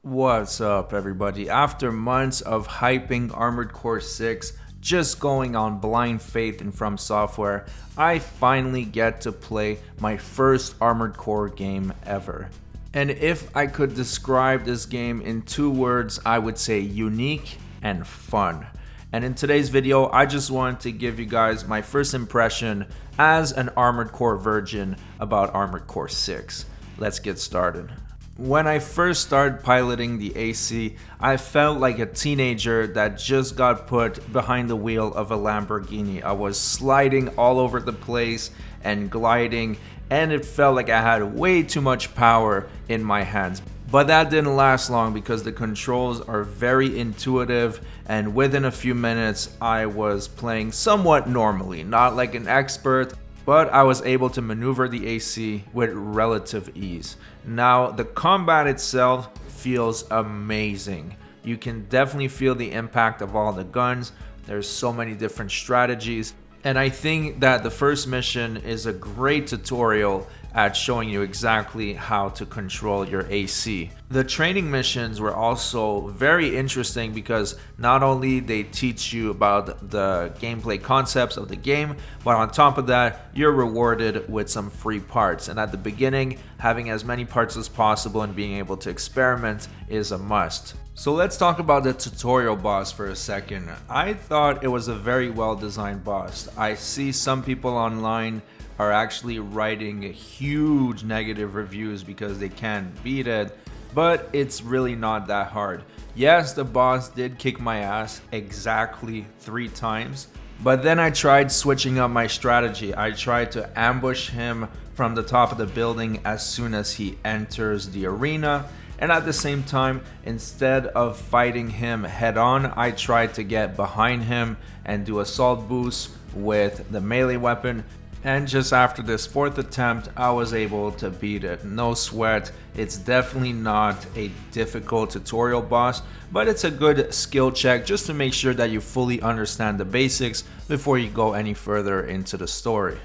What's up, everybody? After months of hyping Armored Core 6, just going on blind faith in From Software, I finally get to play my first Armored Core game ever. And if I could describe this game in 2 words, I would say unique and fun. And in today's video, I just wanted to give you guys my first impression as an Armored Core virgin about Armored Core 6. Let's get started. When I first started piloting the AC, I felt like a teenager that just got put behind the wheel of a Lamborghini. I was sliding all over the place and gliding, and it felt like I had way too much power in my hands. But that didn't last long because the controls are very intuitive, and within a few minutes I was playing somewhat normally, not like an expert, but I was able to maneuver the AC with relative ease. Now, the combat itself feels amazing. You can definitely feel the impact of all the guns. There's so many different strategies. And I think that the first mission is a great tutorial at showing you exactly how to control your AC. The training missions were also very interesting because not only they teach you about the gameplay concepts of the game, but on top of that, you're rewarded with some free parts. And at the beginning, having as many parts as possible and being able to experiment is a must. So let's talk about the tutorial boss for a second. I thought it was a very well designed boss. I see some people online are actually writing huge negative reviews because they can't beat it, but it's really not that hard. Yes, the boss did kick my ass exactly 3 times, but then I tried switching up my strategy. I tried to ambush him from the top of the building as soon as he enters the arena, and at the same time, instead of fighting him head on, I tried to get behind him and do assault boost with the melee weapon. And just after this 4th attempt, I was able to beat it. No sweat. It's definitely not a difficult tutorial boss, but it's a good skill check just to make sure that you fully understand the basics before you go any further into the story.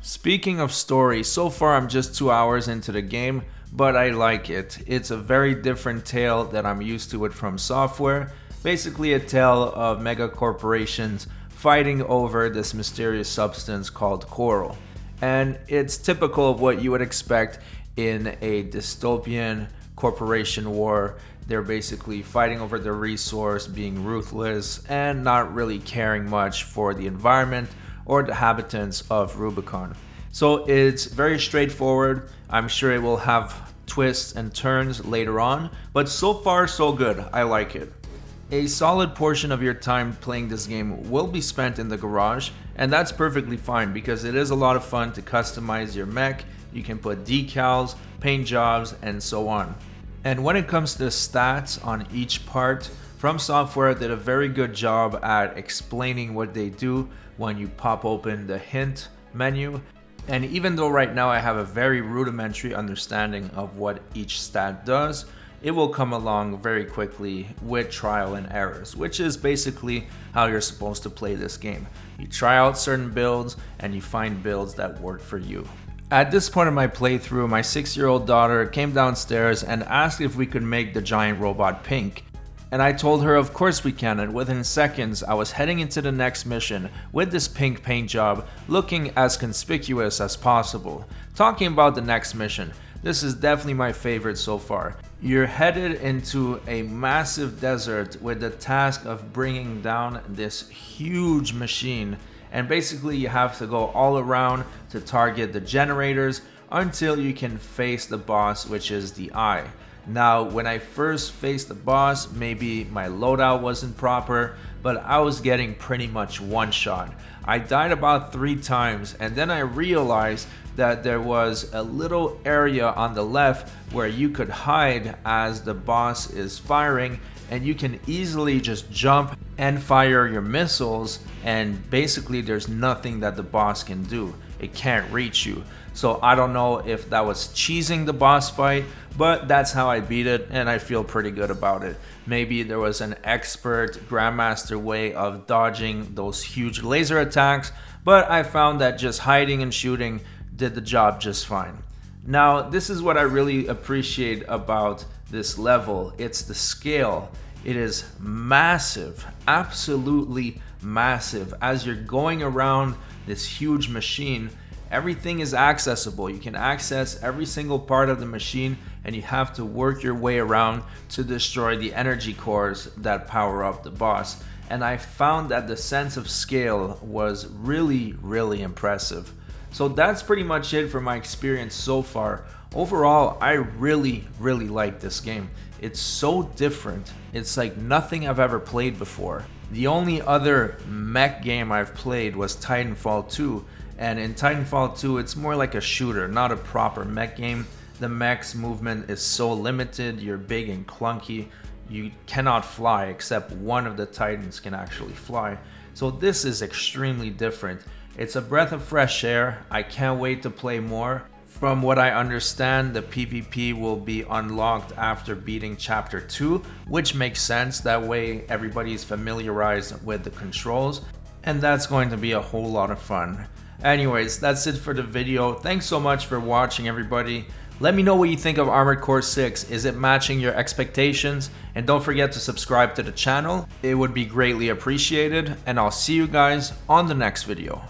Speaking of story, so far I'm just 2 hours into the game, but I like it. It's a very different tale that I'm used to with From Software. Basically a tale of mega corporations fighting over this mysterious substance called coral. And it's typical of what you would expect in a dystopian corporation war. They're basically fighting over the resource, being ruthless, and not really caring much for the environment or the habitants of Rubicon. So it's very straightforward. I'm sure it will have twists and turns later on, but so far so good. I like it. A solid portion of your time playing this game will be spent in the garage, and that's perfectly fine because it is a lot of fun to customize your mech. You can put decals, paint jobs, and so on. And when it comes to stats on each part, From Software did a very good job at explaining what they do when you pop open the hint menu. And even though right now I have a very rudimentary understanding of what each stat does, it will come along very quickly with trial and errors, which is basically how you're supposed to play this game. You try out certain builds and you find builds that work for you. At this point in my playthrough, my 6-year-old daughter came downstairs and asked if we could make the giant robot pink. And I told her of course we can, and within seconds I was heading into the next mission with this pink paint job looking as conspicuous as possible. Talking about the next mission, this is definitely my favorite so far. You're headed into a massive desert with the task of bringing down this huge machine, and basically you have to go all around to target the generators until you can face the boss, which is the eye. Now, when I first faced the boss, maybe my loadout wasn't proper, but I was getting pretty much one shot. I died about 3 times, and then I realized that there was a little area on the left where you could hide as the boss is firing, and you can easily just jump and fire your missiles, and basically there's nothing that the boss can do. It can't reach you. So I don't know if that was cheesing the boss fight, but that's how I beat it, and I feel pretty good about it. Maybe there was an expert grandmaster way of dodging those huge laser attacks, but I found that just hiding and shooting did the job just fine. Now, this is what I really appreciate about this level. It's the scale. It is massive, absolutely massive. As you're going around this huge machine, everything is accessible. You can access every single part of the machine, and you have to work your way around to destroy the energy cores that power up the boss. And I found that the sense of scale was really impressive. So that's pretty much it for my experience so far. Overall, I really like this game. It's so different. It's like nothing I've ever played before. The only other mech game I've played was Titanfall 2, and in Titanfall 2 it's more like a shooter, not a proper mech game. The mech's movement is so limited, you're big and clunky, you cannot fly except one of the Titans can actually fly. So this is extremely different. It's a breath of fresh air. I can't wait to play more. From what I understand, the PvP will be unlocked after beating Chapter 2, which makes sense. That way everybody's familiarized with the controls, and that's going to be a whole lot of fun. Anyways, that's it for the video. Thanks so much for watching, everybody. Let me know what you think of Armored Core 6. Is it matching your expectations? And don't forget to subscribe to the channel. It would be greatly appreciated, and I'll see you guys on the next video.